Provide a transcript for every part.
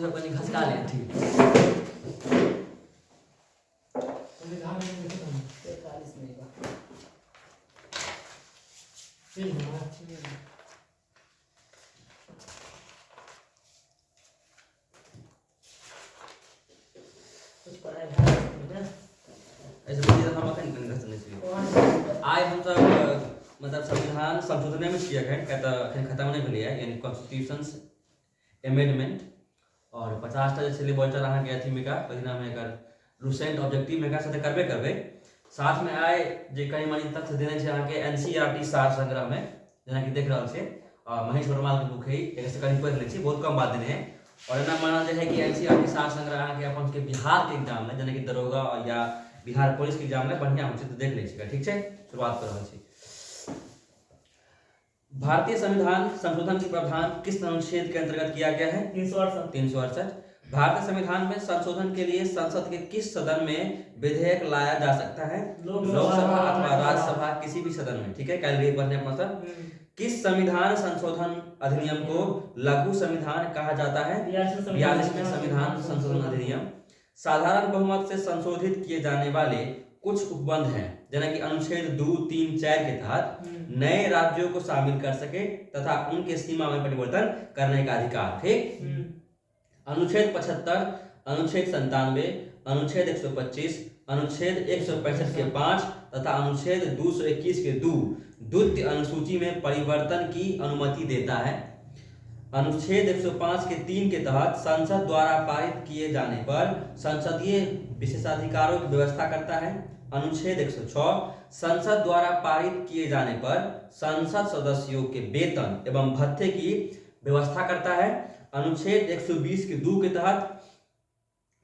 सब कहीं घसका ले ठीक। संविधान में लिखित है 43 में का पेज नंबर कुछ पढ़ाई है ना ऐसे बोलिए हम अखन कहीं घस नहीं चाहिए। आइ हम सब मतलब संविधान संशोधन में किया है कहता अखन खत्म नहीं भेलै है यानी कॉन्स्टिट्यूशंस अमेंडमेंट और 50 टा जे छलै बचल अहाँ के अथी में का कथि नाम है एकर रूसेंट ऑब्जेक्टिव में का साथ करबे करबे साथ में आइ जे कहीं मानी तथ्य देने छै अहाँ के एनसीईआरटी सार संग्रह में जेना कि देख रहल छै महेश वर्मा के बुक है एक से कहीं पढ़ लै छी बहुत कम बात देने हैं और एना मानल जाय है कि एनसीईआरटी सार संग्रह अहाँ के अपन के बिहार के एग्जाम में जेना कि दरोगा या बिहार पुलिस के एग्जाम में बढ़िया हो छै तो देख लै छी ठीक है। शुरुआत कर रहल छी। भारतीय संविधान संशोधन के प्रावधान किस अनुच्छेद के अंतर्गत किया गया है? 368। भारतीय संविधान में संशोधन के लिए संसद के किस सदन में विधेयक लाया जा सकता है? लोकसभा अथवा राज्यसभा किसी भी सदन में ठीक है। कैलरी पढ़ने अपना सब किस संविधान संशोधन अधिनियम को लघु संविधान कहा जाता है? 42वें संविधान संशोधन अधिनियम। साधारण बहुमत से संशोधित किए जाने वाले कुछ उपबंध हैं जेना कि अनुच्छेद 2, 3, 4 के तहत नए राज्यों को शामिल कर सके तथा उनके सीमा में परिवर्तन करने का अधिकार ठीक। अनुच्छेद 75, अनुच्छेद 97, अनुच्छेद 125, अनुच्छेद 165 के 5 तथा अनुच्छेद 221 के 2 द्वितीय अनुसूची में परिवर्तन की अनुमति देता है। अनुच्छेद 105 के 3 के तहत संसद द्वारा पारित किए जाने पर संसदीय विशेषाधिकारों की व्यवस्था करता है। अनुच्छेद 106 संसद द्वारा पारित किए जाने पर संसद सदस्यों के वेतन एवं भत्ते की व्यवस्था करता है। अनुच्छेद 120 के 2 के तहत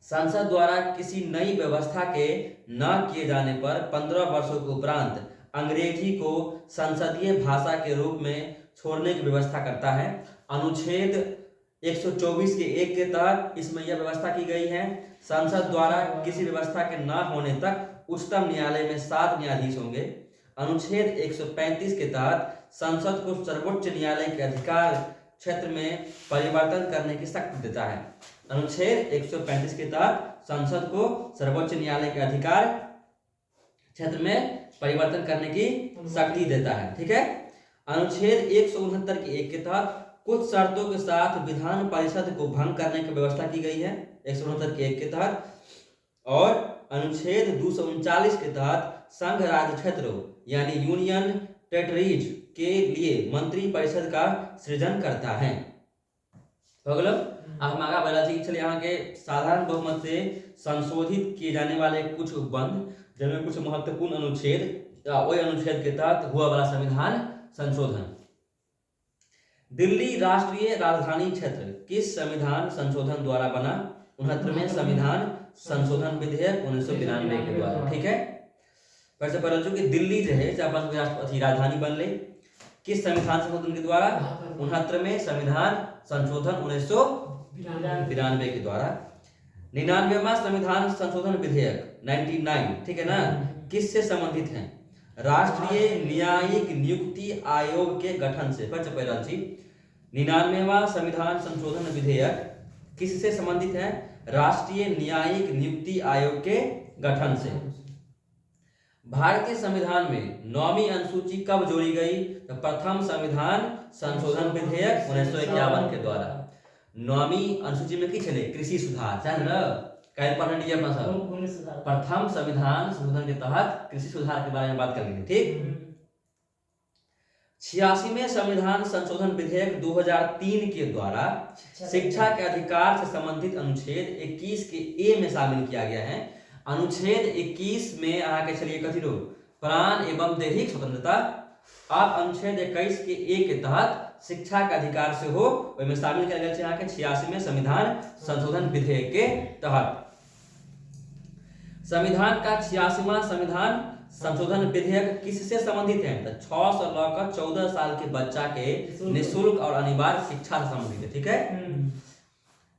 संसद द्वारा किसी नई व्यवस्था के न किए जाने पर 15 वर्षों के उपरांत अंग्रेजी को संसदीय भाषा के रूप में छोड़ने की व्यवस्था करता है। अनुच्छेद 124 के 1 के तहत इसमें यह व्यवस्था की गई है संसद द्वारा किसी व्यवस्था के न होने तक उच्चतम न्यायालय में 7 न्यायाधीश होंगे। अनुच्छेद 135 के तहत संसद को सर्वोच्च न्यायालय के अधिकार क्षेत्र में परिवर्तन करने की शक्ति देता है। अनुच्छेद 135 के तहत संसद को सर्वोच्च न्यायालय के अधिकार क्षेत्र में परिवर्तन करने की शक्ति देता है ठीक है। अनुच्छेद 169 के 1 के तहत कुछ शर्तों के साथ विधान परिषद को भंग करने की व्यवस्था की गई है 169 के 1 के तहत। और अनुच्छेद 239 के तहत संघ राज्य क्षेत्रों यानी यूनियन टेरिटरीज के लिए मंत्री परिषद का सृजन करता है। हो गेलो हम आगा बढ़ा छी चलिए यहाँ के साधारण बहुमत से संशोधित किए जाने वाले कुछ उपबंध जिनमें कुछ महत्वपूर्ण अनुच्छेद वही अनुच्छेद के तहत हुआ वाला संविधान संशोधन। दिल्ली राष्ट्रीय राजधानी क्षेत्र किस संविधान संशोधन द्वारा बना? 69वें संविधान संशोधन विधेयक 1992 के द्वारा ठीक है। फिर से पढ़ कि दिल्ली जो है अपन राष्ट्रपति राजधानी बनले किस संविधान संशोधन के द्वारा? 69वें संविधान संशोधन 1992 के द्वारा। 99वां संविधान संशोधन विधेयक 99 ठीक है ना किससे संबंधित है? राष्ट्रीय न्यायिक नियुक्ति आयोग के गठन से। फिर से पढ़ रहा छी 99वां संविधान संशोधन विधेयक किससे संबंधित है? राष्ट्रीय न्यायिक नियुक्ति आयोग के गठन से। भारतीय संविधान में 9वीं अनुसूची कब जोड़ी गई? तो प्रथम संविधान संशोधन विधेयक 1951 के द्वारा। 9वीं अनुसूची में की छले? कृषि सुधार जान ल काहे पढ़ने दिया अपना सब प्रथम संविधान संशोधन के तहत कृषि सुधार के बारे में बात कर लेंगे ठीक। 86वें संविधान संशोधन विधेयक 2003 के द्वारा शिक्षा के अधिकार से संबंधित अनुच्छेद 21 के ए में शामिल किया गया है। अनुच्छेद 21 में आगे के चलिए कथी रो प्राण एवं दैहिक स्वतंत्रता। अब अनुच्छेद 21 के ए के तहत शिक्षा के अधिकार से हो में शामिल किया गया है 86वें संविधान संशोधन विधेयक के तहत। संविधान का 86वां संविधान संशोधन विधेयक किससे संबंधित है? तो 6 से लेकर 14 साल के बच्चा के निःशुल्क और अनिवार्य शिक्षा से संबंधित है ठीक है।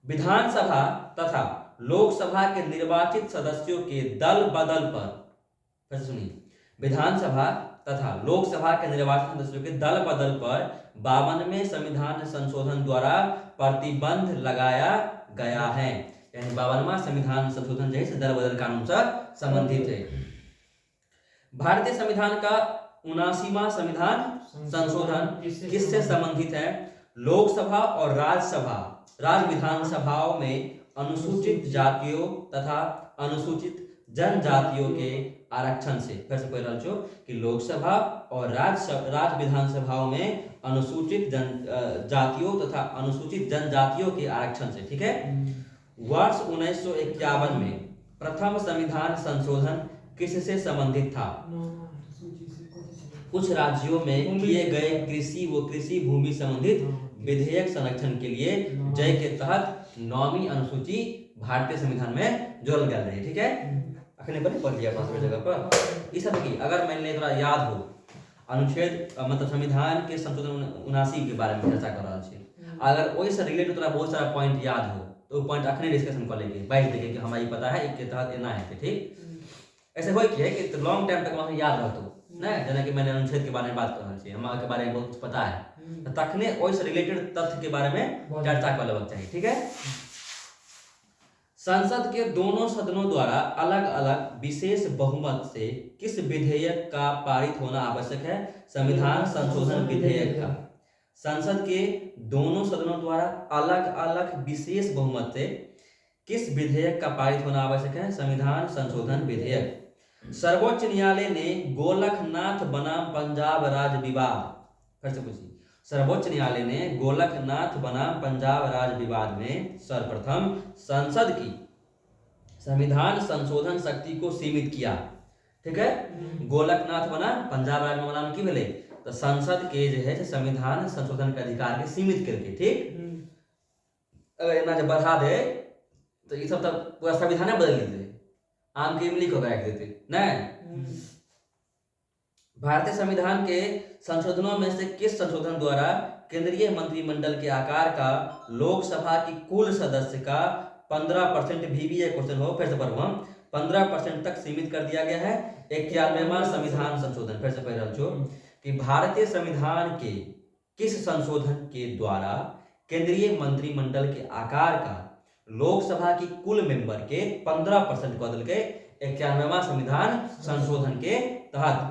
विधानसभा तथा लोकसभा के निर्वाचित सदस्यों के दल बदल पर फिर सुनिए विधानसभा तथा लोकसभा के निर्वाचित सदस्यों के दल बदल पर 52वें संविधान संशोधन द्वारा प्रतिबंध लगाया गया है। यानी 52वां संविधान संशोधन जो है से दल बदल कानून से संबंधित है। भारतीय संविधान का 79वां संविधान संशोधन किससे संबंधित है? लोकसभा और राज्य विधानसभाओं में अनुसूचित जातियों तथा अनुसूचित जनजातियों के आरक्षण से। फिर से पढ़ लो कि लोकसभा और राज्य विधानसभाओं में अनुसूचित जातियों तथा अनुसूचित जनजातियों के आरक्षण से। ठीक है। वर्ष 1951 में प्रथम संविधान संशोधन किससे संबंधित था? कुछ राज्यों में किए गए कृषि व कृषि भूमि संबंधित विधेयक संरक्षण के लिए जय के तहत 9वीं अनुसूची भारतीय संविधान में जोड़ल गया है। ठीक है। अखने पर पढ़ लिया 5 जगह पर। इस की अगर मैंने थोड़ा याद हो अनुच्छेद मतलब संविधान के संशोधन 79 के बारे में चर्चा कर रहा है, अगर वही से रिलेटेड तोरा बहुत सारा पॉइंट याद हो तो पॉइंट अखने डिस्कशन कर लेंगे। 22 देखे कि हमारी पता है एक के तहत एना है। ठीक ऐसे हो कि लॉन्ग टाइम तक वहां याद रहतो ना, जना कि मैंने अनुच्छेद के बारे में बात कर रहा छी, हमरा के बारे में बहुत कुछ पता है, तखने ओइ से रिलेटेड तथ्य के बारे में चर्चा कर लेबाक चाहिए। ठीक है। संसद के दोनों सदनों द्वारा अलग अलग विशेष बहुमत से किस विधेयक का पारित होना आवश्यक है? संविधान संशोधन विधेयक का। संसद के दोनों सदनों द्वारा अलग अलग विशेष बहुमत से किस विधेयक का पारित होना आवश्यक है? संविधान संशोधन विधेयक। सर्वोच्च न्यायालय ने गोलकनाथ बनाम पंजाब राज्य विवाद, फिर से पूछिए, सर्वोच्च न्यायालय ने गोलकनाथ बनाम पंजाब राज्य विवाद में सर्वप्रथम संसद की संविधान संशोधन शक्ति को सीमित किया। ठीक है। गोलकनाथ बनाम पंजाब राज्य बनाम की भेले तो संसद के जो है संविधान संशोधन के अधिकार के सीमित करके। ठीक अगर इतना जब बढ़ा दे तो ये सब तब पूरा संविधान बदल देते, आम के इमली को गायक देते नहीं। भारतीय संविधान के संशोधनों में से किस संशोधन द्वारा केंद्रीय मंत्रिमंडल के आकार का लोकसभा की कुल सदस्य का 15% भी एक क्वेश्चन हो, फिर से पढ़ो, 15% तक सीमित कर दिया गया है। 91वां संविधान संशोधन, फिर से पढ़ रहा छो कि भारतीय संविधान के किस संशोधन के द्वारा केंद्रीय मंत्रिमंडल के आकार का लोकसभा की कुल मेंबर के 15% बदल के 91वां संविधान संशोधन के तहत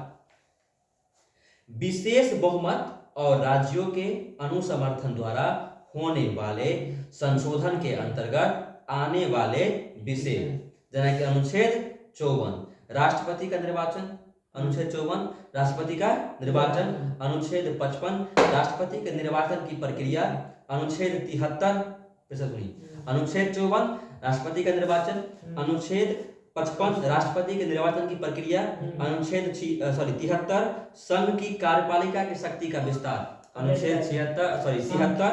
विशेष बहुमत और राज्यों के अनुसमर्थन द्वारा होने वाले संशोधन के अंतर्गत आने वाले विषय, जना कि अनुच्छेद 54 राष्ट्रपति का निर्वाचन, अनुच्छेद 54 राष्ट्रपति का निर्वाचन, अनुच्छेद 55 राष्ट्रपति के निर्वाचन की प्रक्रिया, अनुच्छेद 73 अनुच्छेद 54 राष्ट्रपति का निर्वाचन, अनुच्छेद 55 राष्ट्रपति के निर्वाचन की प्रक्रिया, अनुच्छेद 73 संघ की कार्यपालिका की शक्ति का विस्तार, अनुच्छेद 76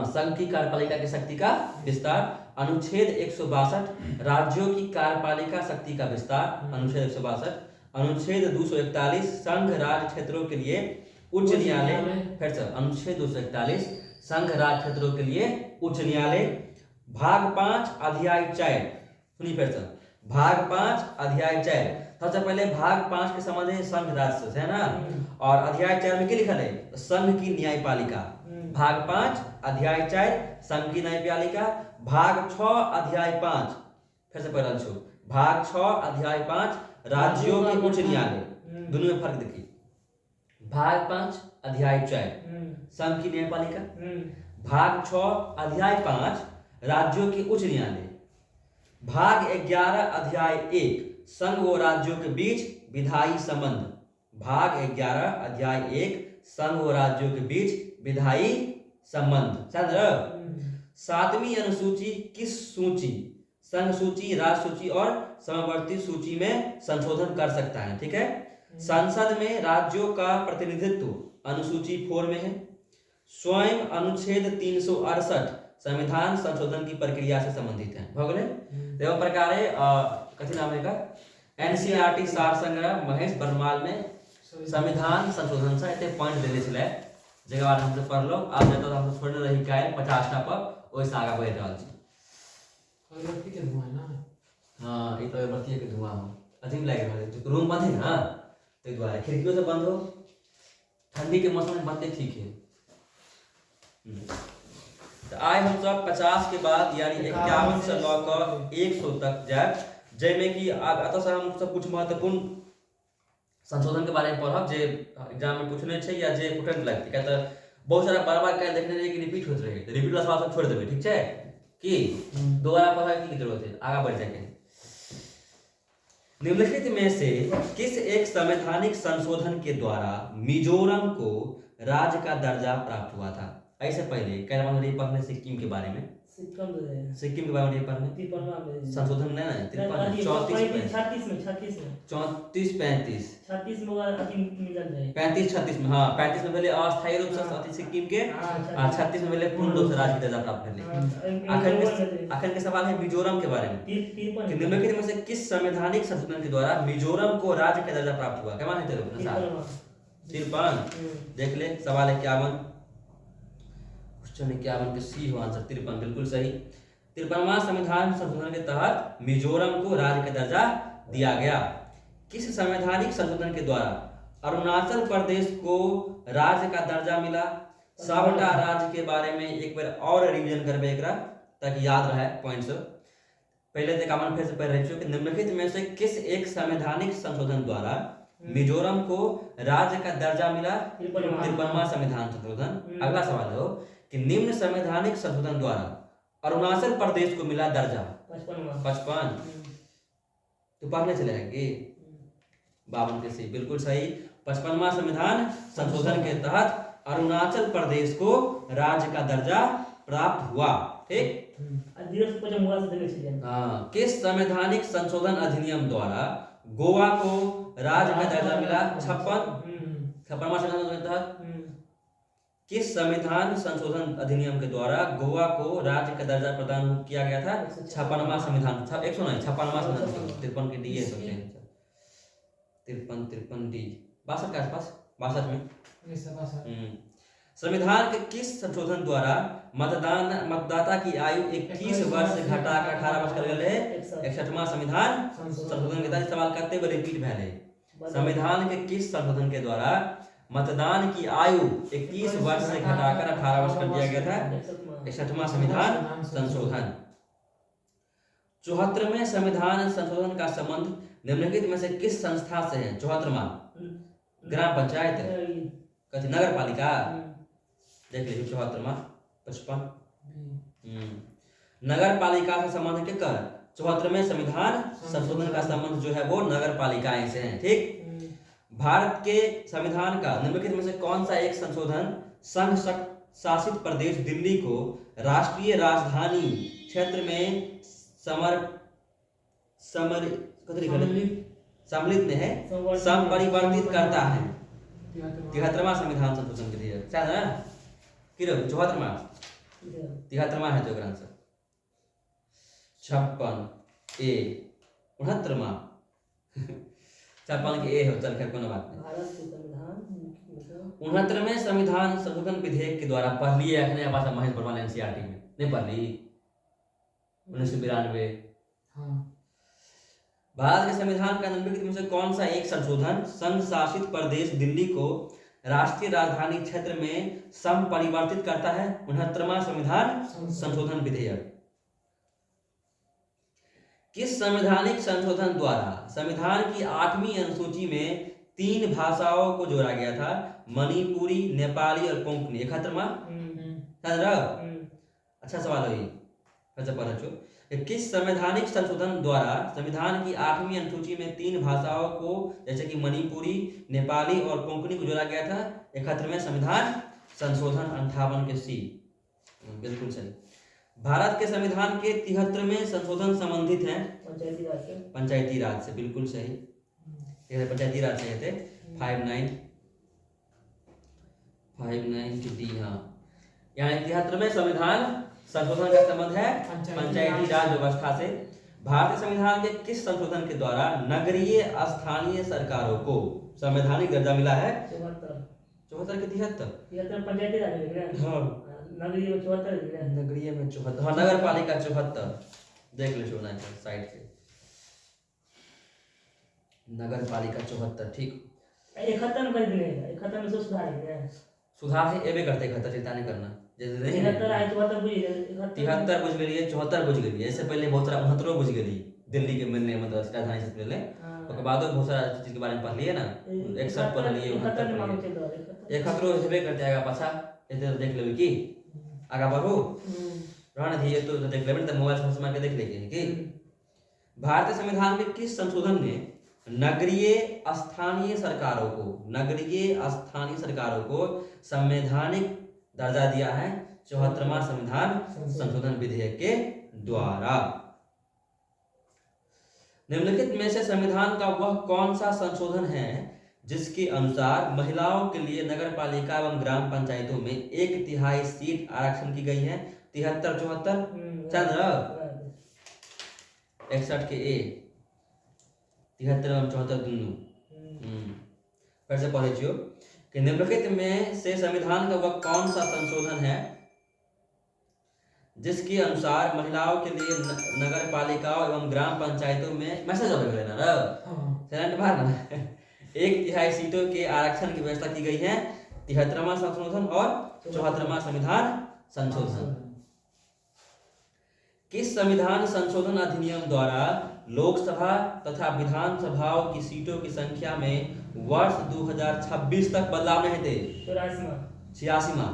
संघ की कार्यपालिका की शक्ति का विस्तार, अनुच्छेद 162 राज्यों की कार्यपालिका शक्ति का विस्तार, अनुच्छेद 162, अनुच्छेद 241 संघ राज्य क्षेत्रों के लिए उच्च न्यायालय, फिर से अनुच्छेद 241 संघ राज्य क्षेत्रों के लिए उच्च न्यायालय, भाग 5 अध्याय 4, सुनिए फिर से भाग 5 अध्याय 4। सबसे पहले भाग 5 के संबंध में संघ राज्य से है ना, और अध्याय 4 में क्या लिखा है? संघ की न्यायपालिका। भाग 5 अध्याय 4 संघ की न्यायपालिका, भाग 6 अध्याय 5, फिर से पढ़ छो, भाग 6 अध्याय 5 राज्यों के उच्च न्यायालय। दोनों में फर्क देखिए, भाग 5 अध्याय 4 संघ की न्यायपालिका, भाग 6 अध्याय 5 राज्यों के उच्च न्यायालय, भाग 11 अध्याय 1 संघ व राज्यों के बीच विधायी संबंध, भाग 11 अध्याय 1 संघ व राज्यों के बीच विधायी संबंध। 7वीं अनुसूची किस सूची, संघ सूची, राज्य सूची और समवर्ती सूची में संशोधन कर सकता है? ठीक है। संसद में राज्यों का प्रतिनिधित्व अनुसूची 4 में है। स्वयं अनुच्छेद 368 संविधान संशोधन की प्रक्रिया से संबंधित है। भगले एवं प्रकार कथी नाम है का एनसीईआरटी सार संग्रह महेश बरमाल में संविधान संशोधन से एते पॉइंट देले छले, जगह बारे हमसे पढ़ लो। अब जब हम छोड़ने रही काल 50 टा पर ओइ से आगे बढ़ रहल छी। अगरबत्ती के धुआं ना, हां ई तो अगरबत्ती के धुआं हो अजीब लागे है। रूम बंद है ना, ते द्वारा खिड़कियों से बंद हो, ठंडी के मौसम में बातें ठीक है। तो आए हम सब 50 के बाद यानी 51 से लऽ कऽ 100 तक जाए, जैमे कि अतः से हम सब कुछ महत्वपूर्ण संशोधन के बारे में पढ़ब जे एग्जाम में पूछने छै या जे इम्पोर्टेंट लगतै, किया तऽ बहुत सारा बार बार कहीं देखने रहिए कि रिपीट होइत रहे, तो रिपीट वाला सवाल सब छोड़ देबै, ठीक छै कि दोबारा पढ़ाई की जरूरत है, आगा बढ़ जाएंगे। निम्नलिखित में से किस एक संवैधानिक संशोधन के द्वारा मिजोरम को राज्य का दर्जा प्राप्त हुआ था? ऐसे पहले कह रहा हूँ पढ़ने सिक्किम के बारे में, सिक्किम के बारे में पढ़ने संशोधन नहीं है 53 34 35 36 में वाला अथी मिलल जाए 35 36 में, हाँ 35 में पहले अस्थायी रूप से अथी सिक्किम के, और 36 में पहले पूर्ण रूप से राज्य की दर्जा प्राप्त करने। आखिर के सवाल है मिजोरम के बारे में कि निम्नलिखित में से किस संवैधानिक संशोधन के द्वारा मिजोरम को राज्य का दर्जा प्राप्त हुआ? क्या मान है तेरे 53? देख ले सवाल 51, क्वेश्चन 51 के सी हो आंसर 53, बिल्कुल सही। 53वां संविधान संशोधन के तहत मिजोरम को राज्य का दर्जा दिया गया। किस संवैधानिक संशोधन के द्वारा अरुणाचल प्रदेश को राज्य का दर्जा मिला? सबटा राज्य के बारे में एक बार और रिवीजन करबे एकरा ताकि याद रहे पॉइंट्स। पहले तो कामन फिर से पढ़ रहे कि निम्नलिखित में से किस एक संवैधानिक संशोधन द्वारा मिजोरम को राज्य का दर्जा मिला? 53वां संविधान संशोधन। अगला सवाल हो कि निम्न संवैधानिक संशोधन द्वारा अरुणाचल प्रदेश को मिला दर्जा 55। तो पढ़ने चलेंगे 52 के सी, बिल्कुल सही। 55वां संविधान संशोधन के तहत अरुणाचल प्रदेश को राज्य का दर्जा प्राप्त हुआ, ठीक। हाँ, किस संवैधानिक संशोधन अधिनियम द्वारा गोवा को राज्य का दर्जा मिला? 56वां संविधान के तहत किस संविधान संशोधन अधिनियम के द्वारा गोवा को राज्य का दर्जा प्रदान किया गया था? 56वां संविधान, 56वां संविधान 53 के डी है सबसे 53 डी 62 के आसपास 62 में। संविधान के किस संशोधन द्वारा मतदाता की आयु 21 वर्ष से घटाकर 18 वर्ष कर गेल है? 61वां संविधान संशोधन के तहत। सवाल करते हुए रिपीट भेल। संविधान के किस संशोधन के द्वारा मतदान की आयु 21 वर्ष से घटाकर 18 वर्ष कर दिया गया था? 61वां संविधान संशोधन। 74वें संविधान संशोधन का संबंध निम्नलिखित में से किस संस्था से है? 74वां ग्राम पंचायत, कथी नगर पालिका, देख लीजिए 74वां 55 नगर पालिका से संबंध के कर 74वें संविधान संशोधन का संबंध जो है वो नगर पालिकाएं से है, ठीक। भारत के संविधान का निम्नलिखित में से कौन सा एक संशोधन संघ शासित प्रदेश दिल्ली को राष्ट्रीय राजधानी क्षेत्र में सम्मिलित में है संपरिवर्तित करता है? 73वां संविधान संशोधन के लिए शायद है कि 74वां 73वां है जो आंसर 56 ए 69वां 56 के ए हो, चल खैर कोनो बात नहीं। 69वें संविधान संशोधन विधेयक के द्वारा पढ़ लिए अखने भाषा महेश बर्मा ने एनसीईआरटी में नहीं पढ़ ली 1992। भारत के संविधान का निम्नलिखित में से कौन सा एक संशोधन संघ शासित प्रदेश दिल्ली को राष्ट्रीय राजधानी क्षेत्र में संपरिवर्तित करता है? 69वां संविधान संशोधन विधेयक। किस संवैधानिक संशोधन द्वारा संविधान की 8वीं अनुसूची में 3 भाषाओं को जोड़ा गया था? मणिपुरी, नेपाली और कोंकणी। 71वां अच्छा सवाल है अच्छा पढ़ो। किस संवैधानिक संशोधन द्वारा संविधान की 8वीं अनुसूची में 3 भाषाओं को जैसे कि मणिपुरी, नेपाली और कोंकणी को जोड़ा गया था? 71वें संविधान संशोधन 58 के सी, बिल्कुल सही। भारत के संविधान के 73वें संशोधन संबंधित हैं पंचायती राज से, बिल्कुल सही। पंचायती राज से थे 59 के डी। हाँ, यहाँ 73वें संविधान संशोधन का संबंध है पंचायती राज व्यवस्था से। भारतीय संविधान के किस संशोधन के द्वारा नगरीय स्थानीय सरकारों को संवैधानिक दर्जा मिला है? 74 के 73 पंचायती राज। हाँ, नगरीय में 74, नगरीय में 74। हाँ, नगर पालिका 74 देख ले छोड़ना है साइड से। नगर पालिका 74 ठीक। 71 कर दिए 71 में सुधार है सुधार से एबे करते 71 चिंता नहीं करना जैसे नहीं 73 आए 74 बुझ गए 73 बुझ गेलिए 74 बुझ गेलिए, इससे पहले बहुत सारा 69 बुझ गेली दिल्ली के मिलने मतलब राजधानी से पहले, ओकर बाद बहुत सारा चीज के बारे में पढ़लिए ना, 61 पढ़लिए 69 पढ़लिए 71 हेबे करते आगा पाछा एते देख लेबे की आगा बढ़ू रहने दिए तो देख लेबे, तो मोबाइल से मार के देख लेंगे कि भारतीय संविधान में किस संशोधन ने नगरीय स्थानीय सरकारों को संवैधानिक दर्जा दिया है? 74वां संविधान संशोधन विधेयक के द्वारा। निम्नलिखित में से संविधान का वह कौन सा संशोधन है जिसके अनुसार महिलाओं के लिए नगर पालिका एवं ग्राम पंचायतों में 1/3 सीट आरक्षण की गई है? 73 74 चंद्र 61 के ए 73 एवं 74 दोनों। फिर से पढ़े छियो कि निम्नलिखित में से संविधान का वह कौन सा संशोधन है जिसके अनुसार महिलाओं के लिए नगर पालिकाओं एवं ग्राम पंचायतों में मैसेज हो गया ना सेलेंट बाहर ना 1/3 सीटों के आरक्षण की व्यवस्था की गई है? 73वां संशोधन और 74वां संविधान संशोधन। किस संविधान संशोधन अधिनियम द्वारा लोकसभा तथा विधानसभाओं की सीटों की संख्या में वर्ष 2026 तक बदलाव नहीं थे? 86वां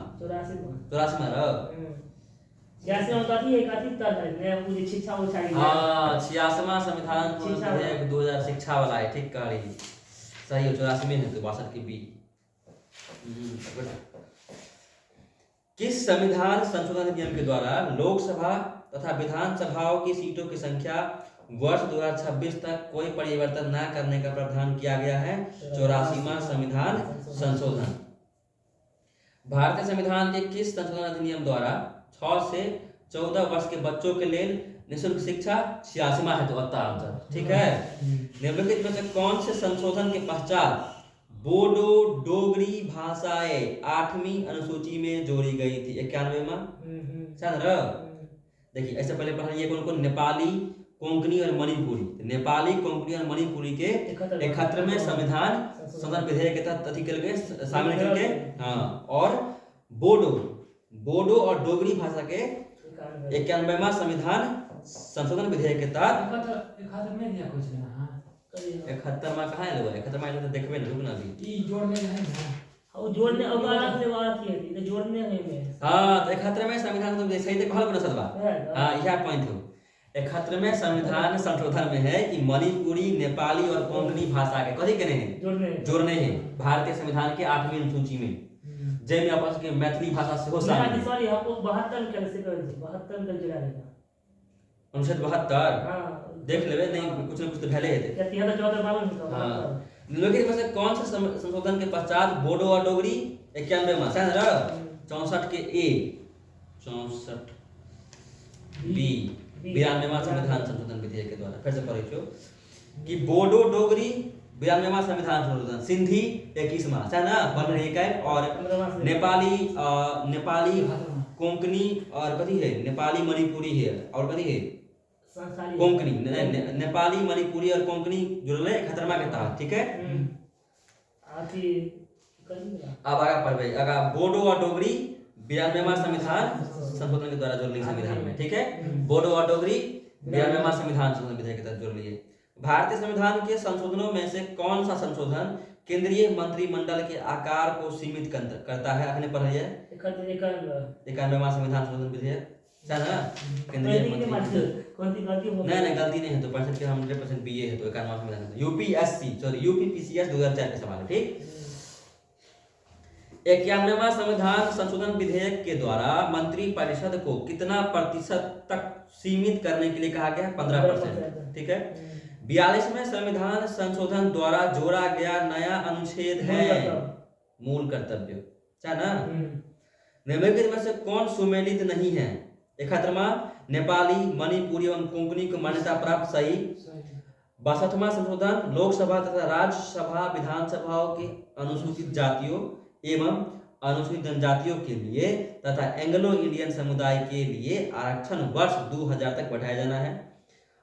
86वां संविधान विधेयक 2000 शिक्षा वाला है, ठीक कह रही सही हो। 84 में है तो 62 की बी। किस संविधान संशोधन अधिनियम के द्वारा लोकसभा तथा विधानसभाओं की सीटों की संख्या वर्ष 2026 तक कोई परिवर्तन न करने का प्रावधान किया गया है? 84वां संविधान संशोधन। भारतीय संविधान के किस संशोधन अधिनियम द्वारा 6 से 14 वर्ष के बच्चों के लिए निःशुल्क शिक्षा? 86वां है तो आंसर, ठीक है। निम्नलिखित में से कौन से संशोधन के पश्चात बोडो डोगरी भाषाएं 8वीं अनुसूची में जोड़ी गई थी? 91वां चंद्र। देखिए ऐसे पहले पढ़िए कौन कौन? नेपाली, कोंकणी और मणिपुरी। नेपाली, कोंकणी और मणिपुरी के 71वें संविधान संशोधन विधेयक के तहत अधिकल के शामिल करके, हाँ, और बोडो और डोगरी भाषा के 91वां संविधान संशोधन विधेयक के तहत 71वां कहाँ है? 71वां तो देखबे ना, रुकना भी ई जोड़ने है ना, और जोड़ने और अलग से बात की थी तो जोड़ने में, हाँ, तो 71वें संविधान तो सही से कहल बना सदवा, हाँ, यह पॉइंट हो। 71वें संविधान संशोधन में है कि मणिपुरी, नेपाली और कोंकणी भाषा के कथी करने हैं? जोड़ने हैं भारतीय संविधान के 8वीं अनुसूची में, जैमें आपस के मैथिली भाषा से हो शामिल। सॉरी हमको 72 कैसे कर दी 72 कर जोड़ा देगा अनुच्छेद 72, हां देख लेवे नहीं, कुछ न कुछ तो भले है। या 73 14 52 हां, निम्नलिखित में से कौन से संशोधन के पश्चात बोडो और डोगरी 91वां चंद्र 64 के ए 64 बी 92वां संविधान संशोधन विधेयक के द्वारा। फिर से पढ़ियो कि बोडो डोगरी 92वां संविधान संशोधन, सिंधी 21वां है ना और नेपाली कोंकणी और कथी है? नेपाली मणिपुरी है और कथी है? कोंकणी। नेपाली मणिपुरी और कोंकणी जुड़ले 71वां के तहत, ठीक है। अब आगे पढ़बे, आगे बोडो और डोगरी 92वां संविधान संशोधन के द्वारा जोड़ ली संविधान में, ठीक है। बोडो और डोगरी 92वां संविधान संशोधन विधेयक के तहत जोड़ लिए। भारतीय संविधान के संशोधनों में से कौन सा संशोधन केंद्रीय मंत्रिमंडल के आकार को सीमित करता है? आपने पढ़ा है 91वां संविधान संशोधन विधेयक, है ना। केंद्रीय नहीं गलती नहीं है तो परसेंट के 100% बीए है तो 91वां संविधान। यूपीपीसीएस 2004 का सवाल है, ठीक। 91वां संविधान संशोधन विधेयक के द्वारा मंत्रिपरिषद को कितना प्रतिशत तक सीमित करने के लिए कहा गया? 15%, ठीक है। 42वें संविधान संशोधन द्वारा जोड़ा गया नया अनुच्छेद है मूल कर्तव्य, है ना। निम्नलिखित में से कौन सुमेलित नहीं है? 71वां नेपाली, मणिपुरी एवं कोंकणी को मान्यता प्राप्त, सही। 62वां संशोधन लोकसभा तथा राज्यसभा विधानसभाओं के अनुसूचित जातियों एवं अनुसूचित जनजातियों के लिए तथा एंग्लो इंडियन समुदाय के लिए आरक्षण वर्ष 2000 तक बढ़ाया जाना है।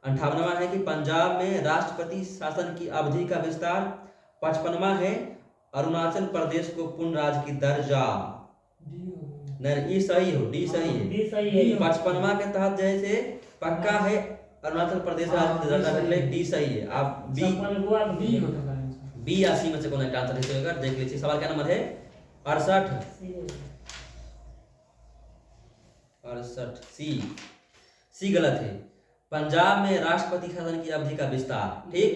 58वां है कि पंजाब में राष्ट्रपति शासन की अवधि का विस्तार। 55वां है अरुणाचल प्रदेश को पूर्ण राज्य की दर्जा। नहीं, ई सही हो, डी सही है। डी सही है। 55वां के तहत जैसे पक्का है अरुणाचल प्रदेश राज्य के दर्जा रख ले, डी सही है। आप बी 56 गोवा के बी होता है आंसर। बी या सी में से कौन एक आंसर है होगा, देख लीजिए। सवाल क्या नंबर है? 68। सी गलत है। पंजाब में राष्ट्रपति शासन की अवधि का विस्तार, ठीक।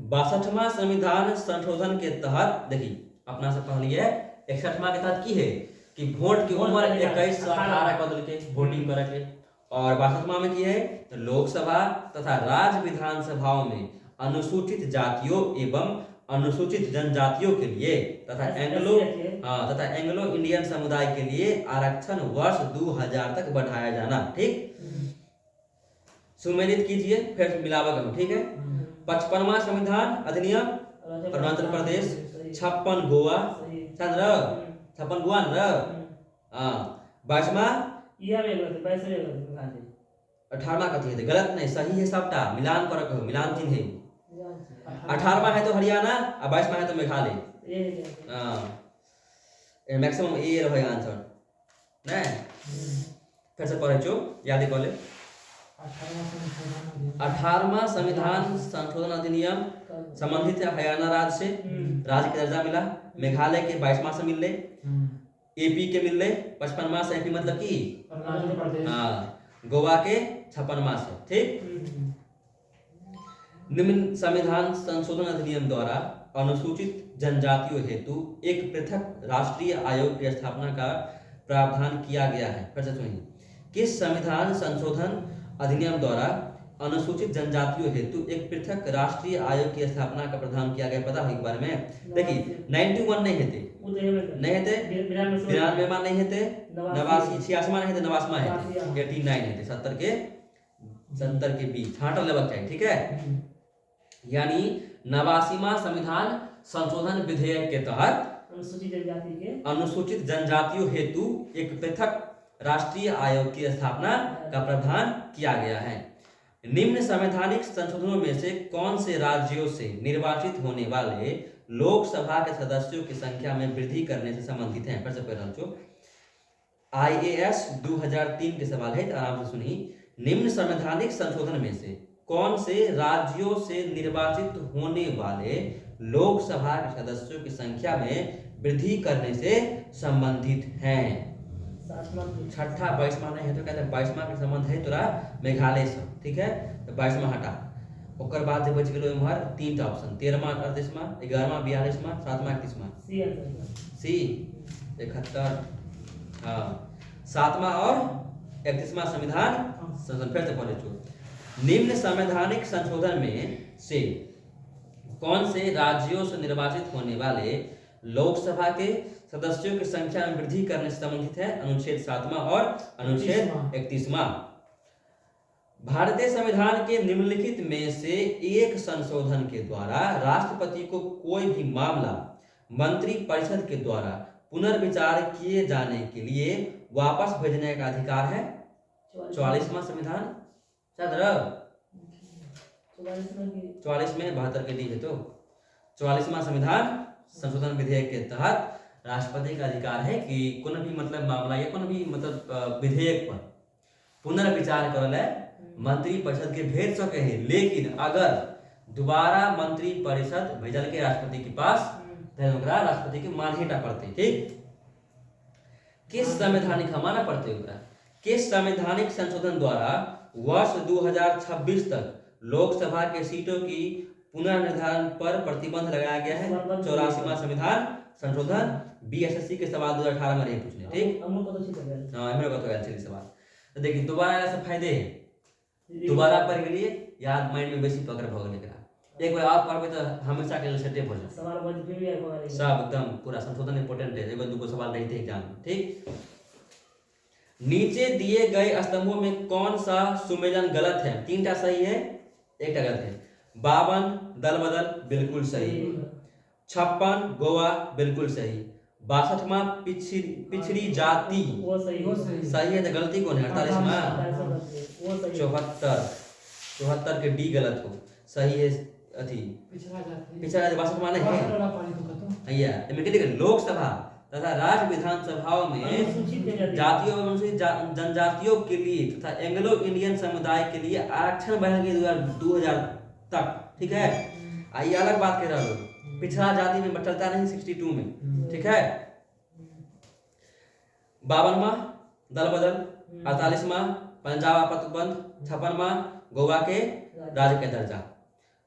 62वां संविधान संशोधन के तहत देखिए अपना से पढ़ लिया है। 61वां के तहत की है कि वोट की उम्र 21 से 18 बदल के वोटिंग करे के। और 62वां में की है लोकसभा तथा राज्य विधानसभाओं में अनुसूचित जातियों एवं अनुसूचित जनजातियों के लिए तथा एंग्लो इंडियन समुदाय के लिए आरक्षण वर्ष 2000 तक बढ़ाया जाना, ठीक। सुमेलित कीजिए फिर मिलावा करो, ठीक है। 55वां संविधान अधिनियम अरुणाचल प्रदेश, 56 गोवा, 56 गोवा न 22वां 18वां कथी है गलत नहीं, सही है सबटा, मिलान कर कहो, मिलान चिन्ह है। 18वां है तो हरियाणा और 22वां है तो मेघालय। मैक्सिमम ए रहेगा आंसर नहीं। फिर से पढ़े चो याद कर ले। 18वां संविधान संशोधन अधिनियम संबंधित है हरियाणा राज्य से, राज्य के दर्जा मिला। मेघालय के 22वां से मिल ले, एपी के मिल ले 55वां से, एपी मतलब की अरुणाचल प्रदेश, गोवा के 56वां से, ठीक। निम्न संविधान संशोधन अधिनियम द्वारा अनुसूचित जनजातियों हेतु एक पृथक राष्ट्रीय आयोग की स्थापना का प्रावधान किया गया है। फिर से सुनिए, किस संविधान संशोधन अधिनियम द्वारा अनुसूचित जनजातियों हेतु एक पृथक राष्ट्रीय आयोग की स्थापना का प्रावधान किया गया, पता है एक बार में? देखिए 91 नहीं हेते, नहीं हेते 92वां नहीं हेते, 89 86वां नहीं हेते, 89वां हेते, 89 हेते, 70 के बीच छांटल लेवल चाहिए, ठीक है। यानी 89वां संविधान संशोधन विधेयक के तहत अनुसूचित जनजातियों हेतु एक पृथक राष्ट्रीय आयोग की स्थापना का प्रावधान किया गया है। निम्न संवैधानिक संशोधनों में से कौन से राज्यों से निर्वाचित होने वाले लोकसभा के सदस्यों की संख्या में वृद्धि करने से संबंधित हैं? फिर से पढ़ो, IAS 2003 के सवाल है, तो आराम से सुनिए। निम्न संवैधानिक संशोधन में से कौन से राज्यों से निर्वाचित होने वाले लोकसभा के सदस्यों की संख्या में वृद्धि करने से संबंधित हैं? 6ठा 22वां नहीं है तो कहते हैं 22वां के संबंध है तोरा मेघालय से, ठीक है। तो 22वां हटा, ओकर बाद जो बच गेलो इमहर 3 टा ऑप्शन, 13वां 38वां 11वां 42वां 7वां 31वां सी 71 हां 7वां और 31वां संविधान संशोधन। फिर से पढ़े चो, निम्न संवैधानिक संशोधन में से कौन से राज्यों से निर्वाचित होने वाले लोकसभा के सदस्यों की संख्या में वृद्धि करने से संबंधित है? अनुच्छेद 7वां और अनुच्छेद 31वां। भारतीय संविधान के निम्नलिखित में से एक संशोधन के द्वारा राष्ट्रपति को कोई भी मामला मंत्री परिषद के द्वारा पुनर्विचार किए जाने के लिए वापस भेजने का अधिकार है? 44वां संविधान 44 में 72 के डी है, तो 44वां संविधान संशोधन विधेयक के तहत राष्ट्रपति का अधिकार है कि कोनो भी मतलब मामला या कोनो भी मतलब विधेयक पर पुनर्विचार करले मंत्री परिषद के भेज सके है। लेकिन अगर दोबारा मंत्री परिषद भेजल के राष्ट्रपति के पास तो ओकरा राष्ट्रपति के मानहेटा पड़ते, ठीक। किस संवैधानिक हमारा पड़ते ओकरा किस संवैधानिक संशोधन द्वारा वर्ष 2026 तक लोकसभा के सीटों की पुनर्निर्धारण पर प्रतिबंध लगाया गया है? 84वां संविधान संशोधन। BSSC के सवाल 2018 में नहीं पूछने, ठीक। हमरे को तो ऐसे सवाल तो देखिए दोबारा ऐसा फायदे है, दोबारा पढ़ लिए याद माइंड में बेसी पकड़ भ गेल एकरा। एक बार आप पढ़बे तो हमेशा के लिए सेटे हो जाए, सवाल बच भी है सब एकदम पूरा संशोधन इंपॉर्टेंट है, एगो दूगो सवाल रहते एग्जाम में, ठीक। नीचे दिए गए स्तंभों में कौन सा सुमेलन गलत है? 3टा सही है, 1टा गलत है। 52 दल बदल बिल्कुल सही, 56 गोवा बिल्कुल सही, 62वां पिछड़ी जाति वो सही है, तो गलती कौन है? 48वां 74 के डी गलत हो, सही है अथी पिछड़ा जाति 62वां नहीं है भैया। इनमें क्या लोकसभा तथा राज्य विधानसभाओं में अनुसूचित जनजाति जातियों एवं अनुसूचित जनजातियों के लिए तथा एंग्लो इंडियन समुदाय के लिए आरक्षण बढ़ाया गया 2000 तक। ठीक है, ये अलग बात कह रहा हूँ, पिछड़ा जाति में बटलता नहीं 62 में। ठीक है, 52वां दल बदल, 48वां पंजाब आपत्तिबंध, 56वां गोवा के राज्य का दर्जा।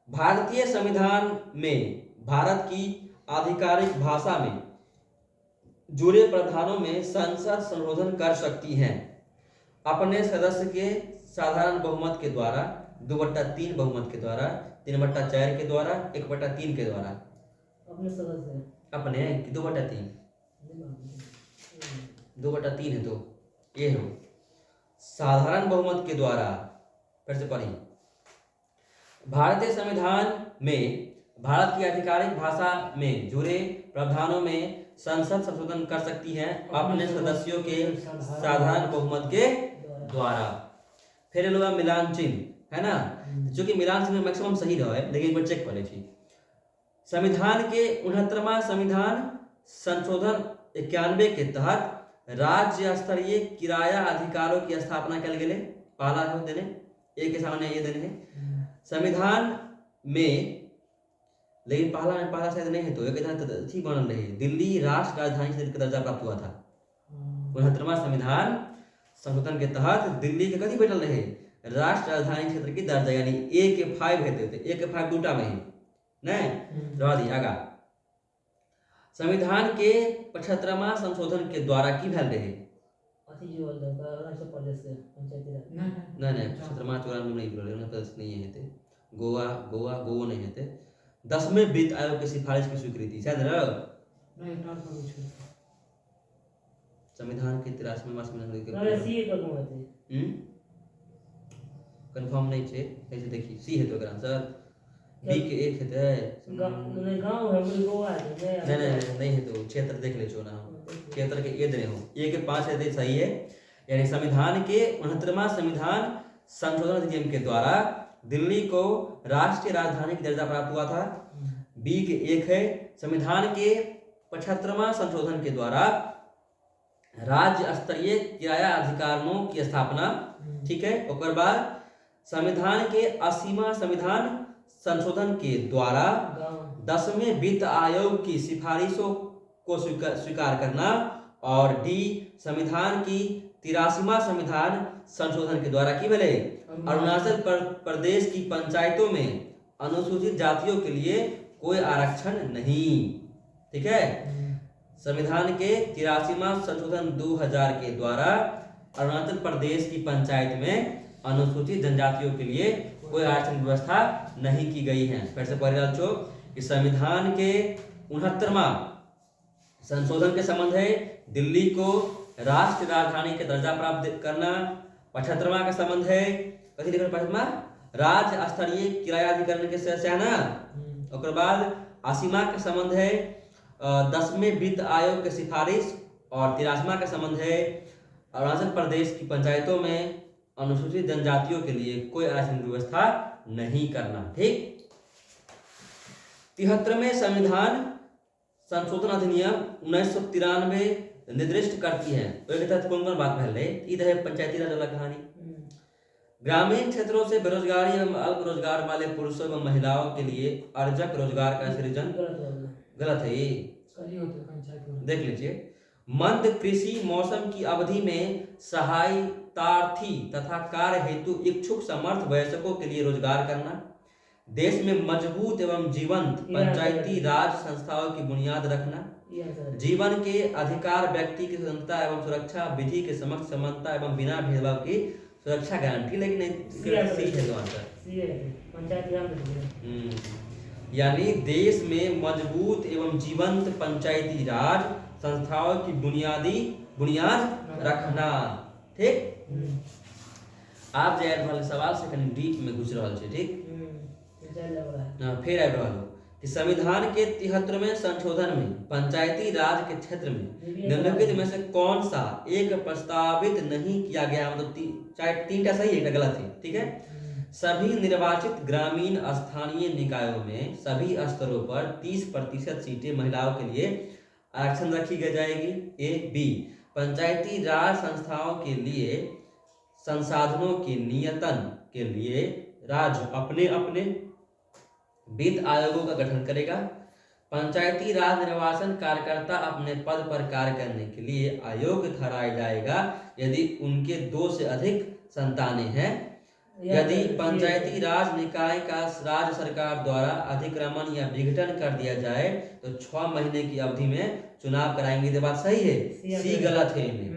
भारतीय संविधान में भारत की आधिकारिक भाषा में जुड़े प्रावधानों में संसद संशोधन कर सकती है अपने सदस्य के साधारण बहुमत के द्वारा, 2/3 बहुमत के द्वारा, 3/4 के द्वारा, 1/3 के द्वारा। अपने सदस्य अपने 2/3 2/3 है तो ये हो साधारण बहुमत के द्वारा। फिर से पढ़िए, भारतीय संविधान में भारत की आधिकारिक भाषा में जुड़े प्रावधानों में संसद संशोधन कर सकती है अपने सदस्यों के साधारण बहुमत के द्वारा। फिर लोग मिलान चिन्ह है ना, जो कि मिलान चिन्ह मैक्सिमम सही रहा है, लेकिन एक बार चेक कर लीजिए। संविधान के 69वां संविधान संशोधन 91 के तहत राज्य स्तरीय किराया अधिकारों की स्थापना कल गए। पहला है देने एक के सामने ये देने है संविधान में, लेकिन पहला शायद नहीं है तो एक ठीक बनल रही। दिल्ली राष्ट्र राजधानी क्षेत्र का दर्जा प्राप्त हुआ था। 69वां संविधान संशोधन के तहत दिल्ली के कथी बैठल रहे, राष्ट्र राजधानी क्षेत्र की दर्जा, यानी AK5 हेते थे, AK5 दूटा में ही नहीं रह दी आगा। संविधान के 75वां संशोधन के द्वारा की भेल रहे, अथी जो अरुणाचल प्रदेश के पंचायती राज नहीं 75वां 94 नहीं बोले, उन्हें प्रदेश नहीं है थे, गोवा नहीं है थे। 10वें वित्त आयोग की सिफारिश की स्वीकृति शायद संविधान के 83वां संविधान कंफर्म नहीं छे, ऐसे देखिए सी है तो एकरा आंसर बी के 1 हेते गांव है गोवा है नहीं है तो क्षेत्र देख ले छो ना, क्षेत्र के ये देने हो ए के 5 है सही है। यानी संविधान के 69वां संविधान संशोधन अधिनियम के द्वारा दिल्ली को राष्ट्रीय राजधानी का दर्जा प्राप्त हुआ था, बी के 1 है। संविधान के 75वां संशोधन के द्वारा राज्य स्तरीय किराया अधिकारों की स्थापना। ठीक है, और बाद संविधान के 80वां संविधान संशोधन के द्वारा 10वें वित्त आयोग की सिफारिशों को स्वीकार करना, और डी संविधान की 83वां संविधान संशोधन के द्वारा की भेले अरुणाचल प्रदेश की पंचायतों में अनुसूचित जातियों के लिए कोई आरक्षण नहीं। ठीक है, संविधान के 83वां संशोधन 2000 के द्वारा अरुणाचल प्रदेश की पंचायत में अनुसूचित जनजातियों के लिए कोई आरक्षण व्यवस्था नहीं की गई है। फिर से पढ़ चो कि संविधान के 69वां संशोधन के संबंध है दिल्ली को राष्ट्रीय राजधानी के दर्जा प्राप्त करना। 75वां का संबंध है कथी लिखल 75वां राज्य स्तरीय किराया अधिकरण के सदस्य है ना। और बाद 80वां का संबंध है 10वें वित्त आयोग के सिफारिश, और 83वां का संबंध है अरुणाचल प्रदेश की पंचायतों में अनुसूचित जनजातियों के लिए कोई आरक्षण व्यवस्था नहीं करना। ठीक, 73वें संविधान संशोधन अधिनियम 1993 निर्दिष्ट करती है तो के तहत कौन बात भेल रहे ई रहे पंचायती राज वाला कहानी। ग्रामीण क्षेत्रों से बेरोजगारी एवं अल्प रोजगार वाले पुरुषों एवं महिलाओं के लिए अर्जक रोजगार का सृजन। गलत है ये, देख लीजिए। मंद कृषि मौसम की अवधि में सहायतार्थी तथा कार्य हेतु इच्छुक समर्थ वयस्कों के लिए रोजगार करना। देश में मजबूत एवं जीवंत पंचायती राज संस्थाओं की बुनियाद रखना। जीवन के अधिकार व्यक्ति की स्वतंत्रता एवं सुरक्षा, विधि के समक्ष समानता एवं बिना भेदभाव की सुरक्षा गारंटी। लेकिन यानी देश में मजबूत एवं जीवंत पंचायती राज संस्थाओं की बुनियाद रखना। ठीक, आप जो सवाल से कहीं डीप में घुस रहा है। ठीक, फिर आबि रहा कि संविधान के 73वें संशोधन में पंचायती राज के क्षेत्र में निम्नलिखित में से कौन सा एक प्रस्तावित नहीं किया गया, मतलब चाहे 3टा सही है 1टा गलत है। ठीक है, सभी निर्वाचित ग्रामीण स्थानीय निकायों में सभी स्तरों पर 30% सीटें महिलाओं के लिए आरक्षण रखी जाएगी। ए बी पंचायती राज संस्थाओं के लिए संसाधनों के नियतन के लिए राज्य अपने अपने वित्त आयोगों का गठन करेगा। पंचायती राज निर्वाचन कार्यकर्ता अपने पद पर कार्य करने के लिए अयोग्य ठहराया जाएगा यदि उनके 2 से अधिक संतानें हैं। यदि पंचायती राज निकाय का राज्य सरकार द्वारा अधिक्रमण या विघटन कर दिया जाए तो 6 महीने की अवधि में चुनाव कराएंगे। ये बात सही है, सी गलत है इनमें।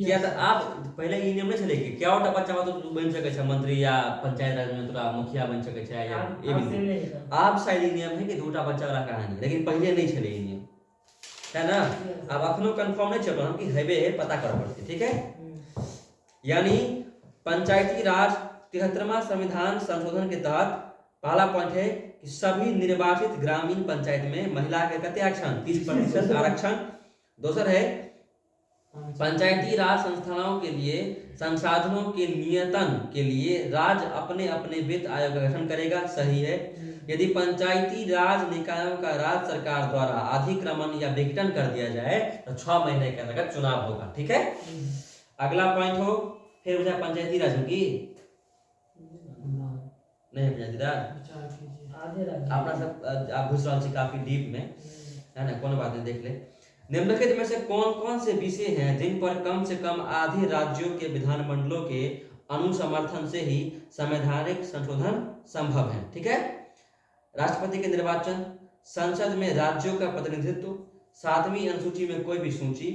क्या तो आप पहले ई नियम नहीं चले कि क्या ओटा बच्चा तो तू बन सके छै मंत्री या पंचायत राज में तोरा मुखिया बन सके छै या ए भी आप शायद ई नियम है कि दूटा बच्चा वाला कहानी, लेकिन पहले नहीं चले ई नियम, है ना। अब अखनो कंफर्म नहीं चलो हम कि हेबे है, पता कर पड़ते, ठीक है। यानी पंचायती राज 73वां संविधान संशोधन के तहत पहला पॉइंट है कि सभी निर्वाचित ग्रामीण पंचायत में महिला के कते आरक्षण 30% आरक्षण। दूसर है पंचायती राज संस्थानों के लिए संसाधनों के नियतन के लिए राज्य अपने अपने वित्त आयोग का गठन करेगा, सही है। यदि पंचायती राज निकायों का राज्य सरकार द्वारा अधिक्रमण या विघटन कर दिया जाए तो 6 महीने के अंतर्गत चुनाव होगा, ठीक है। अगला पॉइंट हो फिर मुझे पंचायती राज होगी नहीं पंचायती राज अपना सब आप घुस रहा काफी डीप में, है ना, कौन बात नहीं, देख ले। निम्नलिखित में से कौन कौन से विषय हैं जिन पर कम से कम आधे राज्यों के विधानमंडलों के अनुसमर्थन से ही संवैधानिक संशोधन संभव है, ठीक है। राष्ट्रपति के निर्वाचन, संसद में राज्यों का प्रतिनिधित्व, 7वीं अनुसूची में कोई भी सूची,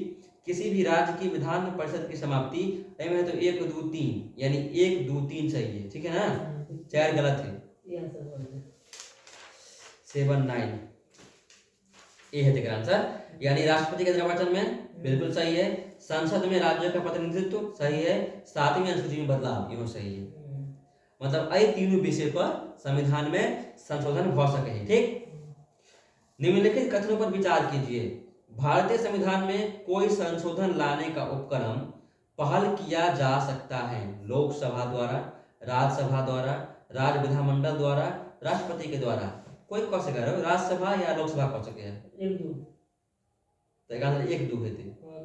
किसी भी राज्य की विधान परिषद की समाप्ति। में तो 1 2 3 यानी 1 2 3 सही है, ठीक है ना, 4 गलत है। 7 9 ये है तेरा आंसर। यानी राष्ट्रपति के निर्वाचन में बिल्कुल सही है, संसद में राज्यों का प्रतिनिधित्व सही है, 7वीं अनुसूची में बदलाव ये सही है। मतलब ये तीनों विषय पर संविधान में संशोधन हो सके हैं, ठीक। निम्नलिखित कथनों पर विचार कीजिए। भारतीय संविधान में कोई संशोधन लाने का उपक्रम पहल किया जा सकता है लोकसभा द्वारा, राज्यसभा द्वारा, राज्य विधानमंडल द्वारा, राष्ट्रपति के द्वारा। कोई कह सके राज्यसभा या लोकसभा कह सके 1 2 तो 1 2 है,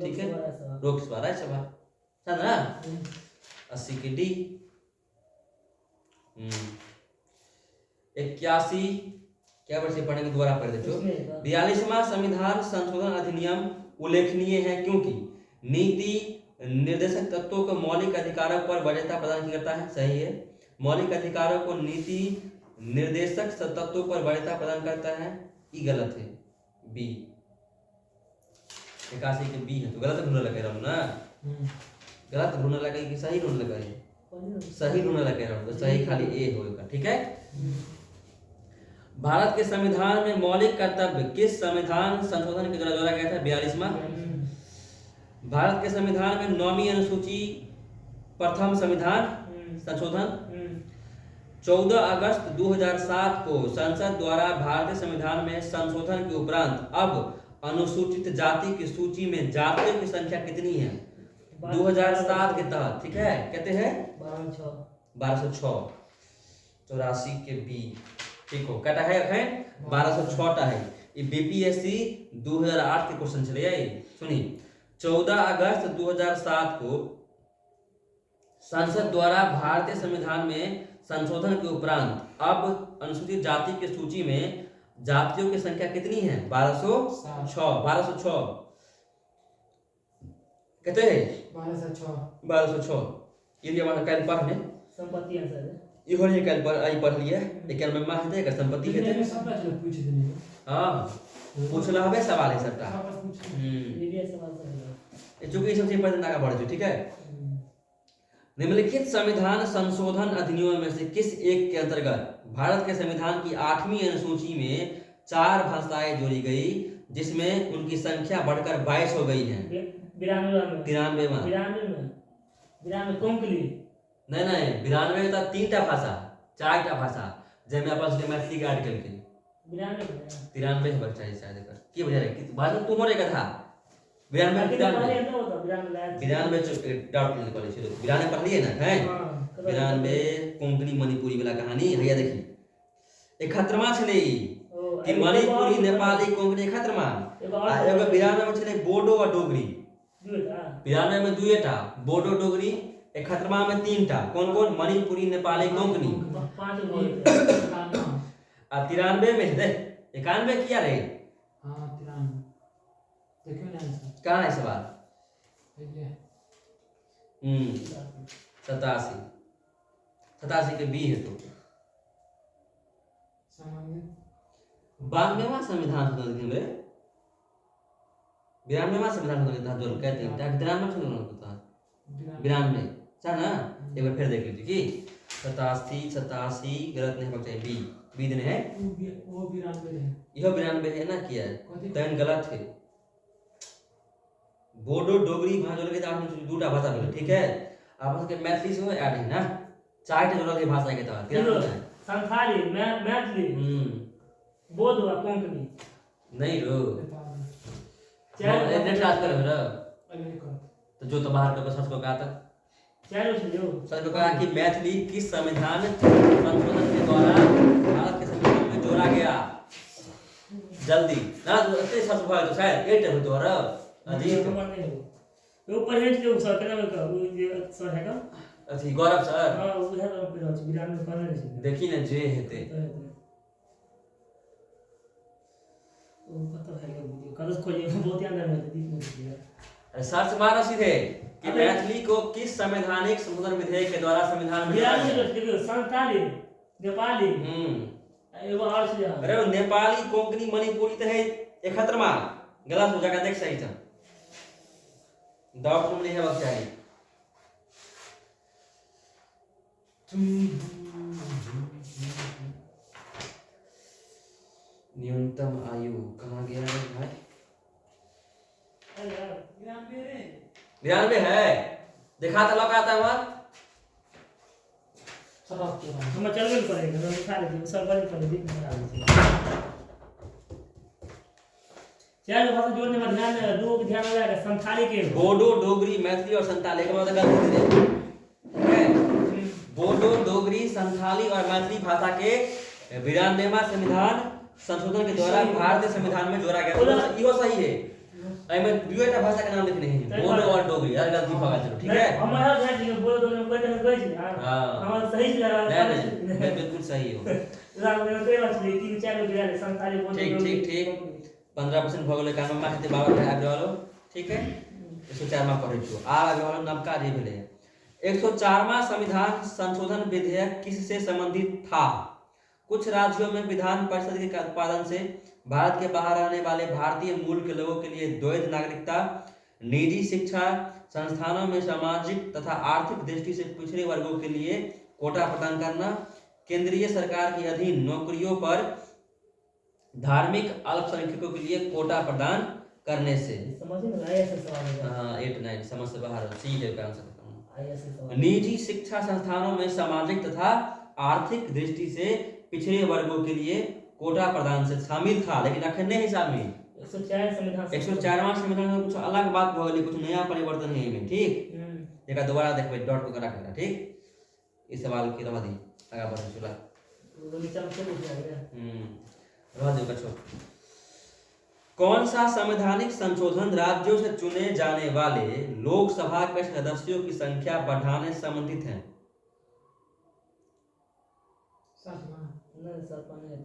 ठीक है। लोकसभा राज्यसभा समझ ना। 80 के डी। 81 क्या वर्ष से पढ़ेंगे, दोबारा पढ़ देते हो। 42वां संविधान संशोधन अधिनियम उल्लेखनीय है क्योंकि नीति निर्देशक तत्वों को मौलिक अधिकारों पर वरीयता प्रदान करता है, सही है। मौलिक अधिकारों को नीति निर्देशक तत्वों पर वरीयता प्रदान करता है, ये गलत है, बी। 81 के बी है तो गलत ढूंढने लगे रहो ना, गलत ढूंढने लगे कि सही ढूंढने लगे, सही ढूंढने लगे रहो तो सही खाली ए होगा, ठीक है। भारत के संविधान में मौलिक कर्तव्य किस संविधान संशोधन के द्वारा जोड़ा गया था, 42वां। भारत के संविधान में 9वीं अनुसूची प्रथम संविधान संशोधन। 14 अगस्त 2007 को संसद द्वारा भारतीय संविधान में संशोधन के उपरांत अब अनुसूचित जाति की सूची में जातियों की संख्या कितनी है, 2007 के तहत, ठीक है। कहते हैं 1206। 84 के बी, ठीक हो, कटा है अखन 1206 है। ये बीपीएससी 2008 के क्वेश्चन चले आई सुनी। 14 अगस्त 2007 को संसद द्वारा भारतीय संविधान में संशोधन के उपरांत अब अनुसूचित जाति की सूची में जातियों की संख्या कितनी है, 1206। कहते हैं 1206। ये हमारा कल पढ़ने संपत्ति आंसर है, इहो ये कल पर आई पढ़ लिया। 91 में है एकर संपत्ति हेते। हां पूछला हबे सवाल है सबटा। ये भी सवाल है, चूंकि सबसे पहले नाका पढ़ जो, ठीक है। निम्नलिखित संविधान संशोधन अधिनियम में से किस एक के अंतर्गत भारत के संविधान की 8वीं अनुसूची में 4 भाषाएं जोड़ी गई जिसमें उनकी संख्या बढ़कर 22 हो गई है। 93 में कोंकणी नहीं 92 में 3टा भाषा 4टा भाषा जेमे अपन से मैथिली के आर्टिकल के 93 बच्चा है शायद कर की वजह है कि भाषा तुम्हारे कथा 92 डाउट नहीं कॉलेज 92 पढ़ लिए ना है। 92 कोंकणी मणिपुरी वाला कहानी हैया देखी। 71वां छले कि मणिपुरी, नेपाली, कोंकणी, खतरमा आ एगो 92 में छले बोडो और डोगरी। 92 में दुएटा बोडो डोगरी, एक खतरमा में 3टा कौन कौन मणिपुरी, नेपाली, कोंकणी। 5 गो आ 93 में दे 91 किया रे हाँ 93 देखियो ना आंसर कहाँ है सवाल। ये 87 के बी है तो सामान्य 92वां संविधान संशोधन में 92वां संविधान संशोधन था जो कहते हैं 93 संशोधन होता है 92 है ना। एक बार फिर देख लीजिए कि 87 गलत नहीं होना चाहिए बी बी देने है वो 92 है यह 92 है ना किया है तैन गलत है। बोडो डोगरी वहां जोड़ के तो आपने दूटा भाषा बोले ठीक है आपस के मैथिली से ऐड है ना 4टा जोड़ल के भाषा के तहत क्या होता है संथाली मैथिली बोडो और कोंकणी नहीं रो चार नेट रात कर रो अरे कर तो जो तो बाहर का सच को कहा था चारों से जो सच को कहा कि मैथिली किस संविधान संशोधन के द्वारा भारत के संविधान में जोड़ा गया जल्दी ना तो इतने सच भाई तो शायद 8 हो तो रो अजीब वो परहेज के सर केना में का वो जे सर है का अथी गौरव सर हां वो है विराम में करने छै देखी ना जे हेते वो पता है कदस खोजे बहुत याद है दीप में सर्च मारो सीधे कि मैथिली को किस संवैधानिक संशोधन विधेयक के द्वारा संविधान में जोड़ा विराम गया? में देखियो संथाली नेपाली एगो और से अरे वो नेपाली, कोंकणी, मणिपुरी तो है 71वां गलत हो जाएगा देख सही था डाउट में नहीं है बस चाहिए न्यूनतम आयु कहाँ गया है भाई 92 है दिखा तो लगाता वहां हम चलबे करेंगे हम उठा लेंगे सब बड़ी कर दीप में डाल दीजिए चार भाषा जोड़ने में ध्यान दो ध्यान रहेगा संथाली के बोडो, डोगरी, मैथिली और संताली का मतलब गलत है ठीक है बोडो, डोगरी, संथाली और मैथिली भाषा के 92वां संविधान संशोधन के द्वारा भारतीय संविधान में जोड़ा गया इहो सही है एमे दुएटा भाषा के नाम लिखने हैं बोडो और डोगरी यार गलती भगा चलो ठीक है हम यहां जाए कि बोलो दो में कोई तो कोई छी हां हम सही से लगा नहीं बिल्कुल सही हो राम ने कोई बात नहीं 3-4 लोग गया संथाली बोलो ठीक 15% भऽ गेलै काम मार्क्स 52 है आबि रहलो ठीक है 104 में पढ़ै छियो आबि रहलो नवका जे भेलै 104वां संविधान संशोधन विधेयक किससे संबंधित था। कुछ राज्यों में विधान परिषद के उत्पादन से भारत के बाहर रहने वाले भारतीय मूल के लोगों के लिए द्वैध नागरिकता, निजी शिक्षा संस्थानों में सामाजिक तथा आर्थिक दृष्टि से पिछड़े वर्गों के लिए कोटा प्रदान करना, केंद्रीय सरकार के अधीन नौकरियों पर धार्मिक अल्पसंख्यकों के लिए कोटा प्रदान करने से समझ में आया से सवाल है हाँ 8-9 समझ से बाहर सी है का आंसर आया से सवाल निजी शिक्षा संस्थानों में सामाजिक तथा आर्थिक दृष्टि से पिछड़े वर्गों के लिए कोटा प्रदान से शामिल था लेकिन अखने हिसाब में 104 संविधान 104वां संविधान में कुछ अलग बात भ गेलै कुछ नया परिवर्तन है इसमें ठीक एकरा दोबारा देखबै डॉट को करा के ठीक इस सवाल की रवा दी आगे बढ़े चला वो नीचे में चले जाएगा रवा दो बच्चों कौन सा संवैधानिक संशोधन राज्यों से चुने जाने वाले लोकसभा के सदस्यों की संख्या बढ़ाने से संबंधित है। 7वां नहीं सर पानी है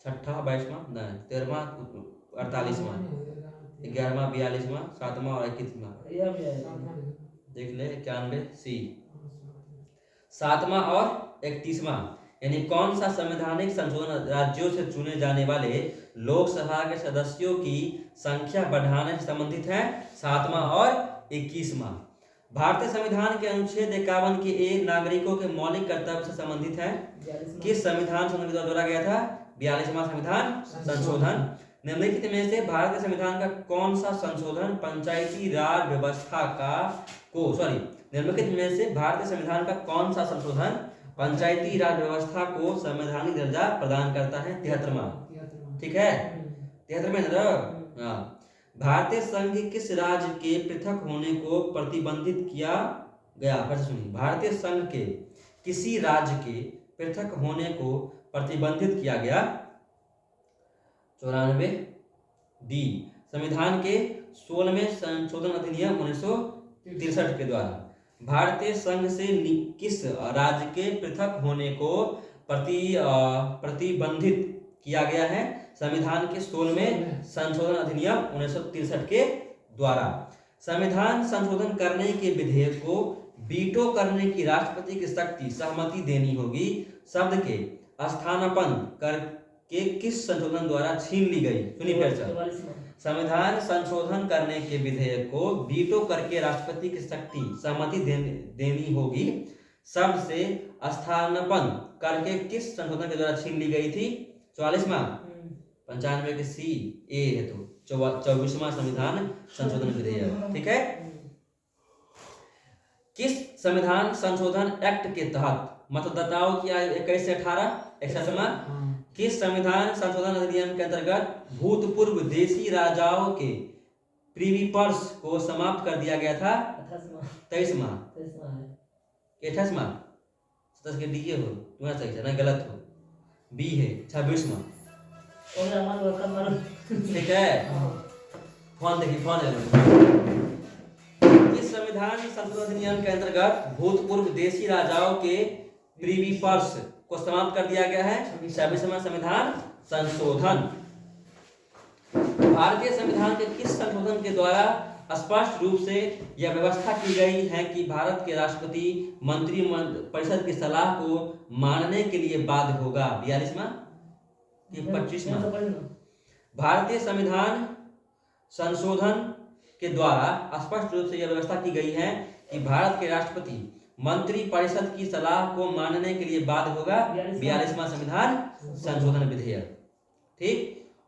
6ठा 22वां नहीं 13वां 48वां 11वां 42वां 7वां और 21वां यह भी है देख ले 91 सी 7वां और 31वां यानी कौन सा संवैधानिक संशोधन राज्यों से चुने जाने वाले लोकसभा के सदस्यों की संख्या बढ़ाने से संबंधित है 7वां और 21वां। भारतीय संविधान के अनुच्छेद 51 के ए नागरिकों के मौलिक कर्तव्य से संबंधित है। किस संविधान संशोधन द्वारा जोड़ा गया था 42वां संविधान संशोधन। निम्नलिखित में से भारतीय संविधान का कौन सा संशोधन पंचायती राज व्यवस्था का निम्नलिखित में से भारतीय संविधान का कौन सा संशोधन पंचायती राज व्यवस्था को संवैधानिक दर्जा प्रदान करता है 73वां ठीक है 73वें हाँ भारतीय संघ के किस राज्य के पृथक होने को प्रतिबंधित किया गया फिर सुनिए भारतीय संघ के किसी राज्य के पृथक होने को प्रतिबंधित किया गया 94। डी, संविधान के 16वें संशोधन अधिनियम 1963 के द्वारा भारतीय संघ से किस राज्य के पृथक होने को प्रतिबंधित किया गया है? संविधान के 16वें संशोधन अधिनियम 1963 के द्वारा। संविधान संशोधन करने के विधेयक को वीटो करने की राष्ट्रपति की शक्ति सहमति देनी होगी शब्द के स्थानापन्न करके किस संशोधन द्वारा छीन ली गई? सुनिए फिर से। संविधान संशोधन करने के विधेयक को वीटो करके राष्ट्रपति की शक्ति सहमति देनी होगी शब्द से स्थानापन्न करके किस संशोधन के द्वारा छीन ली गई थी? 44वां। 95 के सी ए है तो 24वां संविधान संशोधन विधेयक। ठीक है। किस संविधान संशोधन एक्ट के तहत मतदाताओं की आयु 21 से 18? 61वां। किस संविधान संशोधन अधिनियम के अंतर्गत भूतपूर्व देशी राजाओं के प्रीवी पर्स को समाप्त कर दिया गया था? 23वां। 28वां। 27 के डी हो, तुम्हारा सही है ना, गलत हो, बी है 26वां। ठीक है। फोन देखिए, फोन है। किस संविधान संशोधन अधिनियम के अंतर्गत भूतपूर्व देशी राजाओं के प्रीवी पर्स को समाप्त कर दिया गया है? 26वां संविधान संशोधन। भारतीय संविधान के किस संशोधन के द्वारा स्पष्ट रूप से यह व्यवस्था की गई है कि भारत के राष्ट्रपति मंत्री परिषद की सलाह को मानने के लिए बाध्य होगा? 42वां कि 25वां? भारतीय संविधान संशोधन के द्वारा स्पष्ट रूप से यह व्यवस्था की गई है कि भारत के राष्ट्रपति मंत्री परिषद की सलाह को मानने के लिए बाध्य होगा? 42वां संविधान संशोधन विधेयक। ठीक।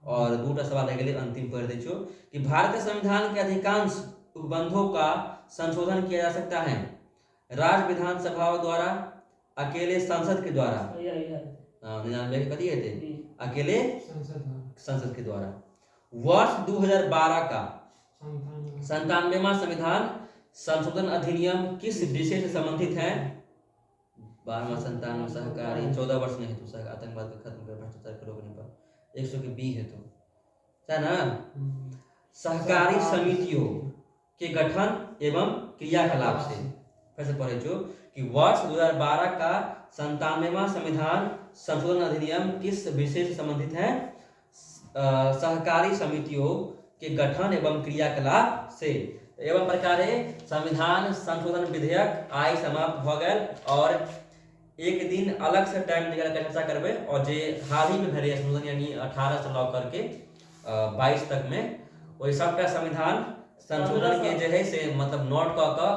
और दूसरा सवाल है, लिए अंतिम कर दीजिए कि भारतीय संविधान के अधिकांश उपबंधों का संशोधन किया जा सकता है राज्य विधानसभाओं द्वारा, अकेले संसद के द्वारा? 99 के कथी थे? अकेले संसद के द्वारा। वर्ष 2012 का 97वां संविधान संशोधन अधिनियम किस विषय से संबंधित है? 12वां संतान सहकारी 14 वर्ष नहीं तो आतंकवाद को खत्म कर भ्रष्टाचार को रोकने पर 100 के बी है तो है ना। सहकारी समितियों के गठन एवं क्रियाकलाप से, फिर से पढ़े जो कि वर्ष 2012 का 97वां संविधान संशोधन अधिनियम किस विषय से संबंधित है? सहकारी समितियों के गठन एवं क्रियाकलाप से। एवं प्रकार संविधान संशोधन विधेयक आई समाप्त हो गए और एक दिन अलग से टाइम निकाल कर चर्चा करबे और जे हाल ही में भेले संशोधन यानी 18 से लॉ करके 22 तक में वही सबका संविधान संशोधन के जो है से मतलब नोट का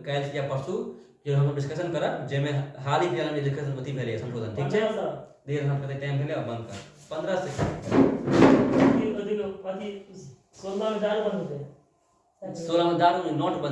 कैल या परसू जो हम डिस्कशन करब जेमे हाल ही फिलहाल में डिस्कशन होती भेले संशोधन। ठीक है। देर हम कहते टाइम भेले अब बंद कर 15 सेकंड। 16 में दारू बंद होते हैं। 16 में दारू नोट